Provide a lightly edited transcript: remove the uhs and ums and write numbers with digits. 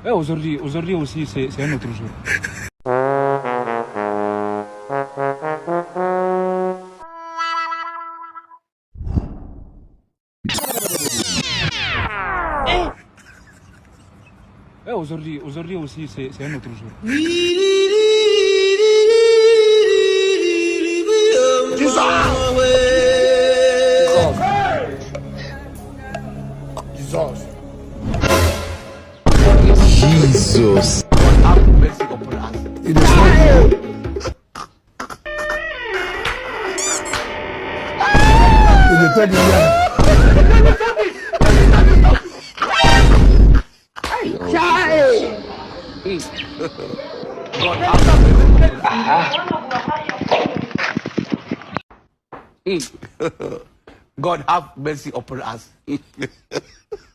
Aujourd'hui aussi, c'est un autre jour. Aujourd'hui aussi, c'est un autre jour. Jesus. Have mercy upon us. It is not you. It is not you. God have mercy upon us. God have mercy upon us.